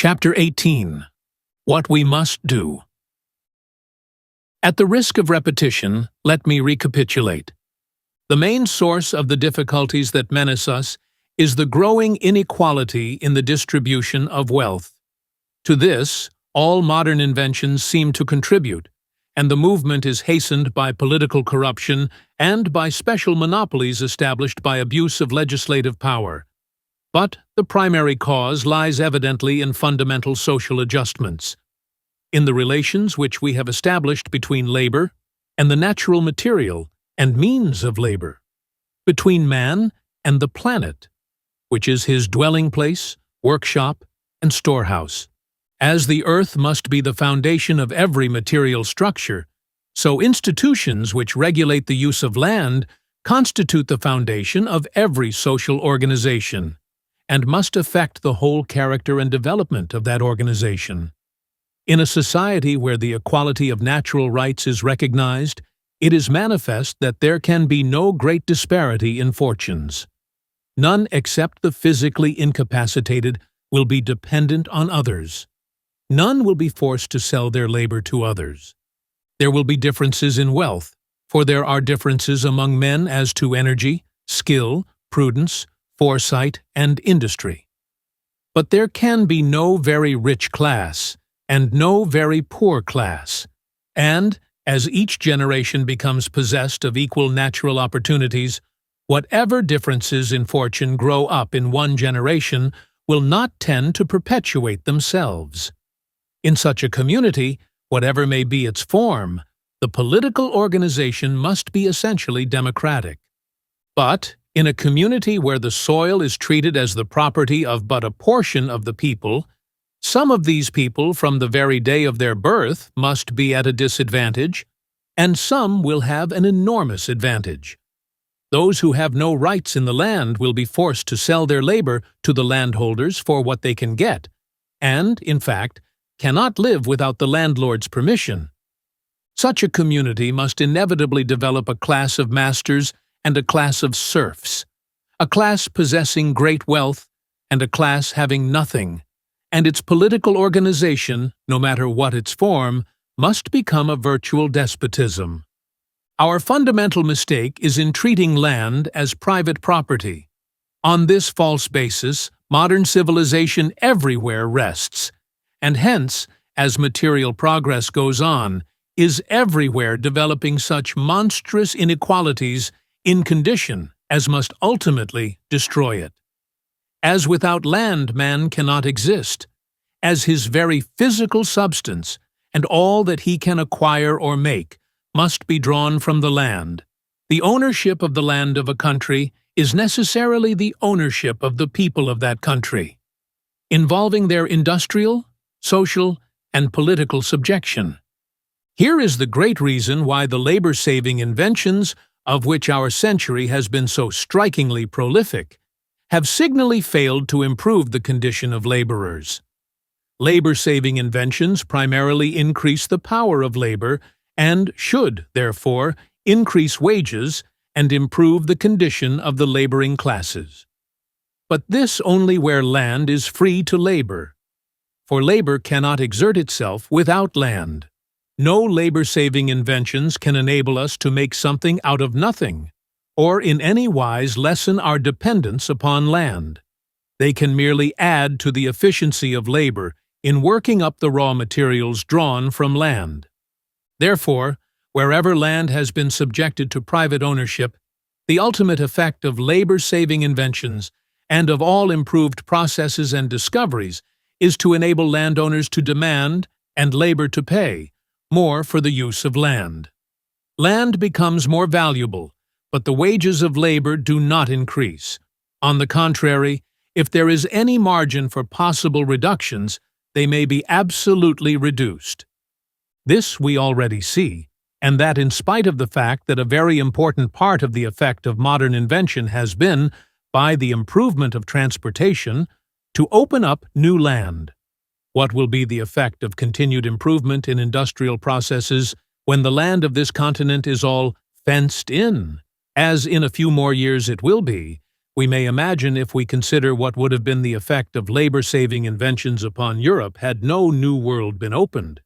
Chapter 18. What We Must Do. At the risk of repetition, let me recapitulate. The main source of the difficulties that menace us is the growing inequality in the distribution of wealth. To this, all modern inventions seem to contribute, and the movement is hastened by political corruption and by special monopolies established by abuse of legislative power. But the primary cause lies evidently in fundamental social adjustments, in the relations which we have established between labor and the natural material and means of labor, between man and the planet, which is his dwelling place, workshop, and storehouse. As the earth must be the foundation of every material structure, so institutions which regulate the use of land constitute the foundation of every social organization, and must affect the whole character and development of that organization. In a society where the equality of natural rights is recognized, it is manifest that there can be no great disparity in fortunes. None except the physically incapacitated will be dependent on others. None will be forced to sell their labor to others. There will be differences in wealth, for there are differences among men as to energy, skill, prudence, foresight, and industry. But there can be no very rich class and no very poor class, and, as each generation becomes possessed of equal natural opportunities, whatever differences in fortune grow up in one generation will not tend to perpetuate themselves. In such a community, whatever may be its form, the political organization must be essentially democratic. But, in a community where the soil is treated as the property of but a portion of the people, some of these people from the very day of their birth must be at a disadvantage, and some will have an enormous advantage. Those who have no rights in the land will be forced to sell their labor to the landholders for what they can get, and, in fact, cannot live without the landlord's permission. Such a community must inevitably develop a class of masters and a class of serfs, a class possessing great wealth and a class having nothing, and its political organization, no matter what its form, must become a virtual despotism. Our fundamental mistake is in treating land as private property. On this false basis, modern civilization everywhere rests, and hence, as material progress goes on, is everywhere developing such monstrous inequalities in condition as must ultimately destroy it. As without land man cannot exist, as his very physical substance and all that he can acquire or make must be drawn from the land, the ownership of the land of a country is necessarily the ownership of the people of that country, involving their industrial, social, and political subjection. Here is the great reason why the labor-saving inventions, of which our century has been so strikingly prolific, have signally failed to improve the condition of laborers. Labor-saving inventions primarily increase the power of labor and should, therefore, increase wages and improve the condition of the laboring classes. But this only where land is free to labor, for labor cannot exert itself without land. No labor-saving inventions can enable us to make something out of nothing, or in any wise lessen our dependence upon land. They can merely add to the efficiency of labor in working up the raw materials drawn from land. Therefore, wherever land has been subjected to private ownership, the ultimate effect of labor-saving inventions and of all improved processes and discoveries is to enable landowners to demand, and labor to pay, more for the use of land. Land becomes more valuable, but the wages of labor do not increase. On the contrary, if there is any margin for possible reductions, they may be absolutely reduced. This we already see, and that in spite of the fact that a very important part of the effect of modern invention has been, by the improvement of transportation, to open up new land. What will be the effect of continued improvement in industrial processes when the land of this continent is all fenced in, as in a few more years it will be, we may imagine if we consider what would have been the effect of labor-saving inventions upon Europe had no New World been opened.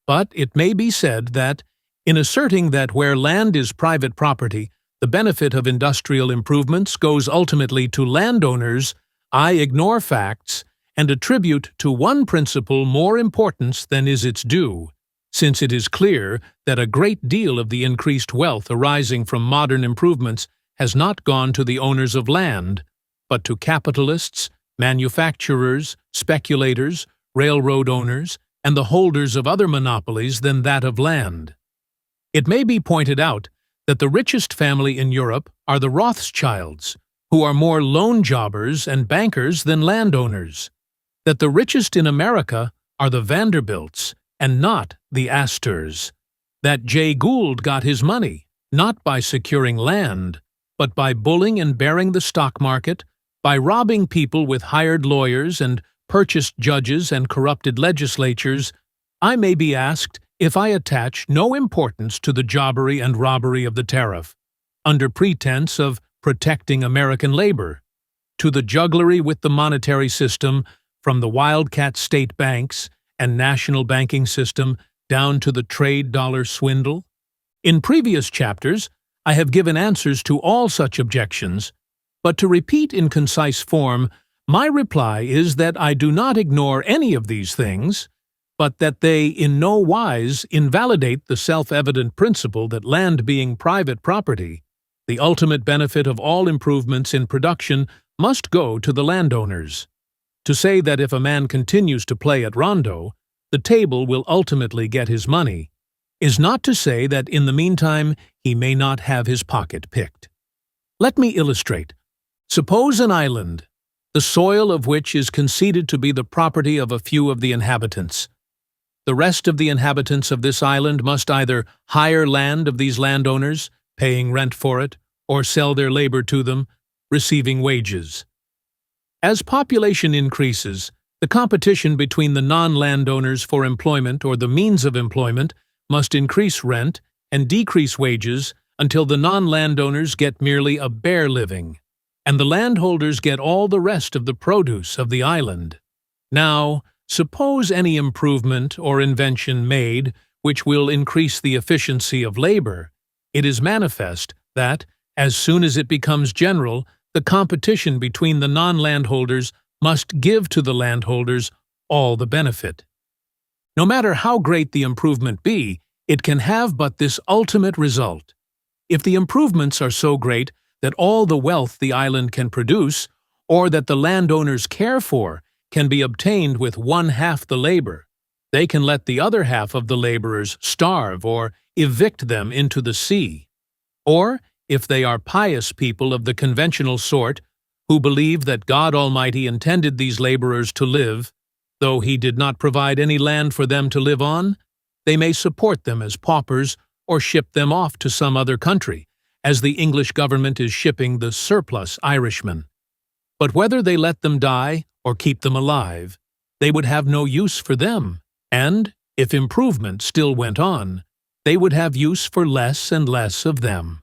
But it may be said that, in asserting that where land is private property, the benefit of industrial improvements goes ultimately to landowners, I ignore facts and attribute to one principle more importance than is its due, since it is clear that a great deal of the increased wealth arising from modern improvements has not gone to the owners of land, but to capitalists, manufacturers, speculators, railroad owners, and the holders of other monopolies than that of land. It may be pointed out that the richest family in Europe are the Rothschilds, who are more loan jobbers and bankers than landowners, that the richest in America are the Vanderbilts and not the Astors, that Jay Gould got his money not by securing land, but by bulling and bearing the stock market, by robbing people with hired lawyers and purchased judges and corrupted legislatures. I may be asked if I attach no importance to the jobbery and robbery of the tariff, under pretense of protecting American labor, to the jugglery with the monetary system from the wildcat state banks and national banking system down to the trade dollar swindle. In previous chapters, I have given answers to all such objections, but to repeat in concise form, my reply is that I do not ignore any of these things, but that they in no wise invalidate the self-evident principle that land being private property, the ultimate benefit of all improvements in production must go to the landowners. To say that if a man continues to play at rondo, the table will ultimately get his money, is not to say that in the meantime he may not have his pocket picked. Let me illustrate. Suppose an island, the soil of which is conceded to be the property of a few of the inhabitants. The rest of the inhabitants of this island must either hire land of these landowners, paying rent for it, or sell their labor to them, receiving wages. As population increases, the competition between the non-landowners for employment or the means of employment must increase rent and decrease wages until the non-landowners get merely a bare living, and the landholders get all the rest of the produce of the island. Now, suppose any improvement or invention made which will increase the efficiency of labor, it is manifest that, as soon as it becomes general, the competition between the non-landholders must give to the landholders all the benefit. No matter how great the improvement be, it can have but this ultimate result. If the improvements are so great that all the wealth the island can produce, or that the landowners care for, can be obtained with one half the labor, they can let the other half of the laborers starve or evict them into the sea. Or, if they are pious people of the conventional sort, who believe that God Almighty intended these laborers to live, though He did not provide any land for them to live on, they may support them as paupers or ship them off to some other country, as the English government is shipping the surplus Irishmen. But whether they let them die or keep them alive, they would have no use for them, and, if improvement still went on, they would have use for less and less of them.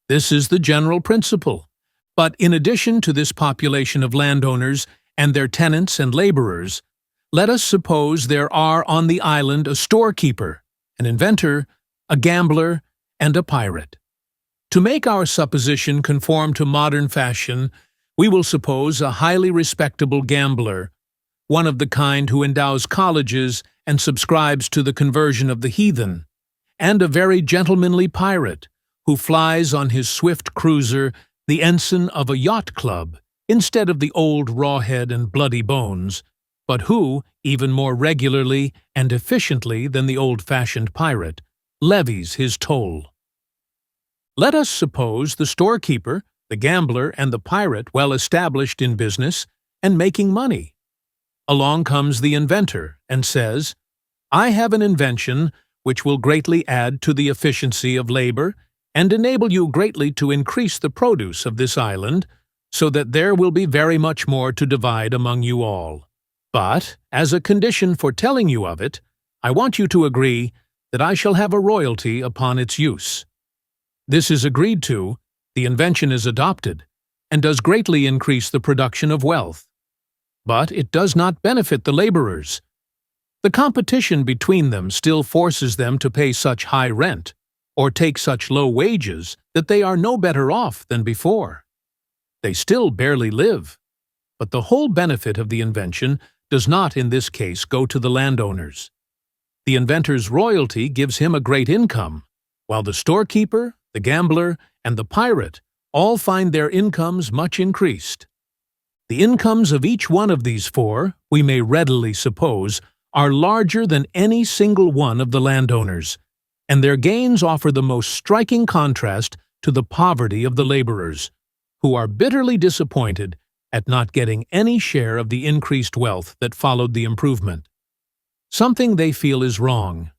This is the general principle. But in addition to this population of landowners and their tenants and laborers, let us suppose there are on the island a storekeeper, an inventor, a gambler, and a pirate. To make our supposition conform to modern fashion, we will suppose a highly respectable gambler, one of the kind who endows colleges and subscribes to the conversion of the heathen, and a very gentlemanly pirate, who flies on his swift cruiser the ensign of a yacht club instead of the old rawhead and bloody bones, but who, even more regularly and efficiently than the old-fashioned pirate, levies his toll. Let us suppose the storekeeper, the gambler, and the pirate well established in business and making money. Along comes the inventor and says, "I have an invention which will greatly add to the efficiency of labor and enable you greatly to increase the produce of this island, so that there will be very much more to divide among you all. But, as a condition for telling you of it, I want you to agree that I shall have a royalty upon its use." This is agreed to, the invention is adopted, and does greatly increase the production of wealth. But it does not benefit the laborers. The competition between them still forces them to pay such high rent or take such low wages that they are no better off than before. They still barely live, but the whole benefit of the invention does not in this case go to the landowners. The inventor's royalty gives him a great income, while the storekeeper, the gambler, and the pirate all find their incomes much increased. The incomes of each one of these four, we may readily suppose, are larger than any single one of the landowners, and their gains offer the most striking contrast to the poverty of the laborers, who are bitterly disappointed at not getting any share of the increased wealth that followed the improvement. Something they feel is wrong,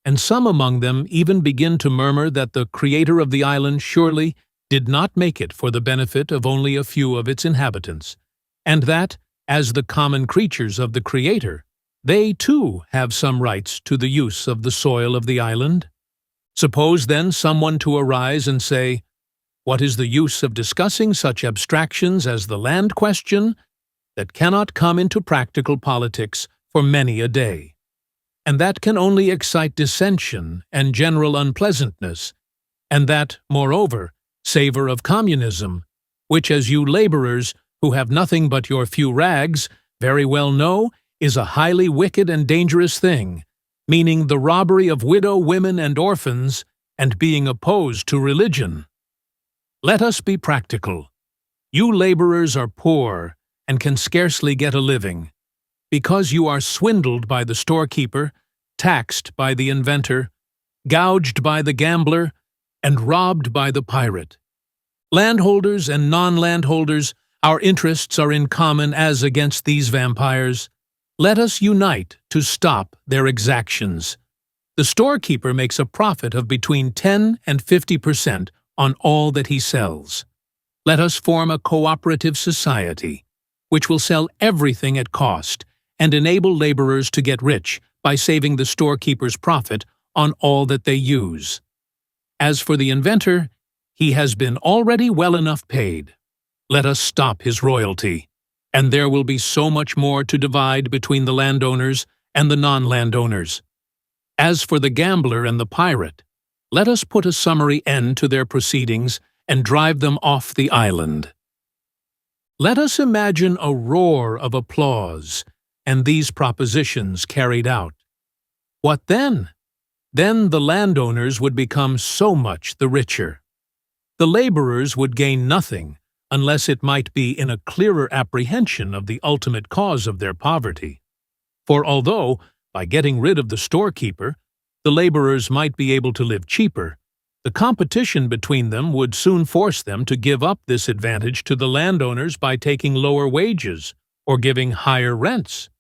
and some among them even begin to murmur that the creator of the island surely did not make it for the benefit of only a few of its inhabitants, and that, as the common creatures of the Creator, they too have some rights to the use of the soil of the island. Suppose then someone to arise and say, "What is the use of discussing such abstractions as the land question that cannot come into practical politics for many a day, and that can only excite dissension and general unpleasantness, and that, moreover, savor of communism, which, as you laborers, who have nothing but your few rags, very well know, is a highly wicked and dangerous thing, meaning the robbery of widow women and orphans, and being opposed to religion. Let us be practical. You laborers are poor and can scarcely get a living, because you are swindled by the storekeeper, taxed by the inventor, gouged by the gambler, and robbed by the pirate. Landholders and non-landholders, our interests are in common as against these vampires. Let us unite to stop their exactions. The storekeeper makes a profit of between 10 and 50% on all that he sells. Let us form a cooperative society, which will sell everything at cost and enable laborers to get rich by saving the storekeeper's profit on all that they use. As for the inventor, he has been already well enough paid. Let us stop his royalty, and there will be so much more to divide between the landowners and the non-landowners. As for the gambler and the pirate, let us put a summary end to their proceedings and drive them off the island. Let us imagine a roar of applause, and these propositions carried out. What then? Then the landowners would become so much the richer. The laborers would gain nothing unless it might be in a clearer apprehension of the ultimate cause of their poverty. For although, by getting rid of the storekeeper, the laborers might be able to live cheaper, the competition between them would soon force them to give up this advantage to the landowners by taking lower wages or giving higher rents.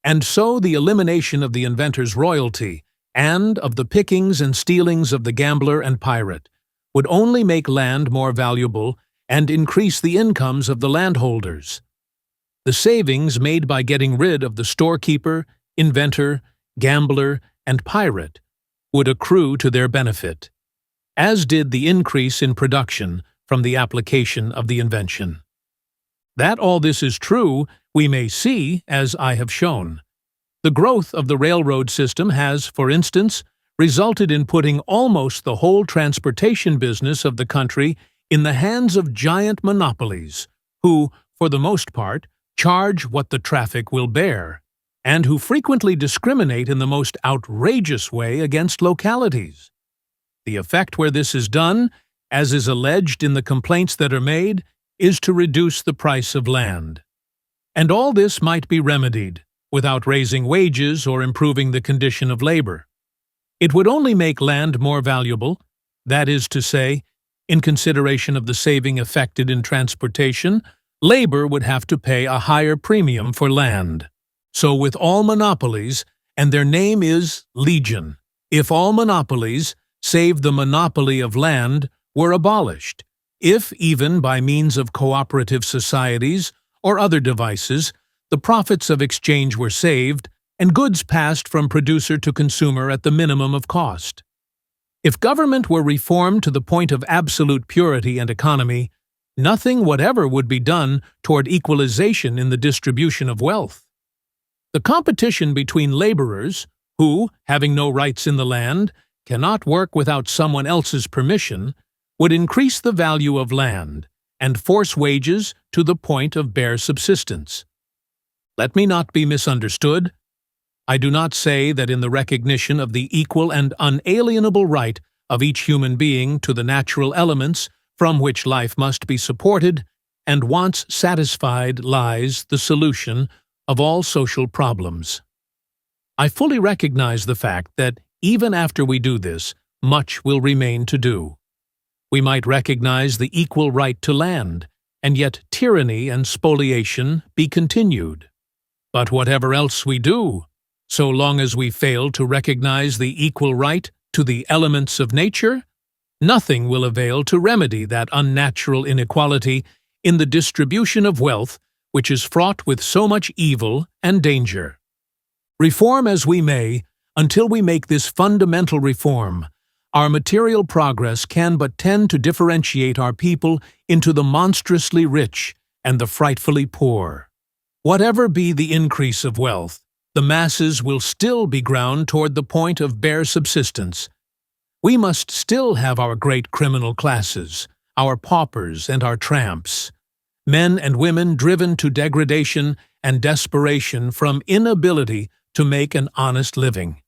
And so the elimination of the inventor's royalty and of the pickings and stealings of the gambler and pirate would only make land more valuable and increase the incomes of the landholders. The savings made by getting rid of the storekeeper, inventor, gambler, and pirate would accrue to their benefit, as did the increase in production from the application of the invention. That all this is true, we may see, as I have shown. The growth of the railroad system has, for instance, resulted in putting almost the whole transportation business of the country in the hands of giant monopolies, who, for the most part, charge what the traffic will bear, and who frequently discriminate in the most outrageous way against localities. The effect where this is done, as is alleged in the complaints that are made, is to reduce the price of land. And all this might be remedied without raising wages or improving the condition of labor. It would only make land more valuable, that is to say, in consideration of the saving effected in transportation, labor would have to pay a higher premium for land. So with all monopolies, and their name is Legion, if all monopolies, save the monopoly of land, were abolished, if even by means of cooperative societies or other devices, the profits of exchange were saved, and goods passed from producer to consumer at the minimum of cost. If government were reformed to the point of absolute purity and economy, nothing whatever would be done toward equalization in the distribution of wealth. The competition between laborers, who, having no rights in the land, cannot work without someone else's permission, would increase the value of land and force wages to the point of bare subsistence. Let me not be misunderstood. I do not say that in the recognition of the equal and unalienable right of each human being to the natural elements from which life must be supported and wants satisfied lies the solution of all social problems. I fully recognize the fact that even after we do this, much will remain to do. We might recognize the equal right to land, and yet tyranny and spoliation be continued. But whatever else we do, so long as we fail to recognize the equal right to the elements of nature, nothing will avail to remedy that unnatural inequality in the distribution of wealth which is fraught with so much evil and danger. Reform as we may, until we make this fundamental reform, our material progress can but tend to differentiate our people into the monstrously rich and the frightfully poor. Whatever be the increase of wealth, the masses will still be ground toward the point of bare subsistence. We must still have our great criminal classes, our paupers and our tramps, men and women driven to degradation and desperation from inability to make an honest living.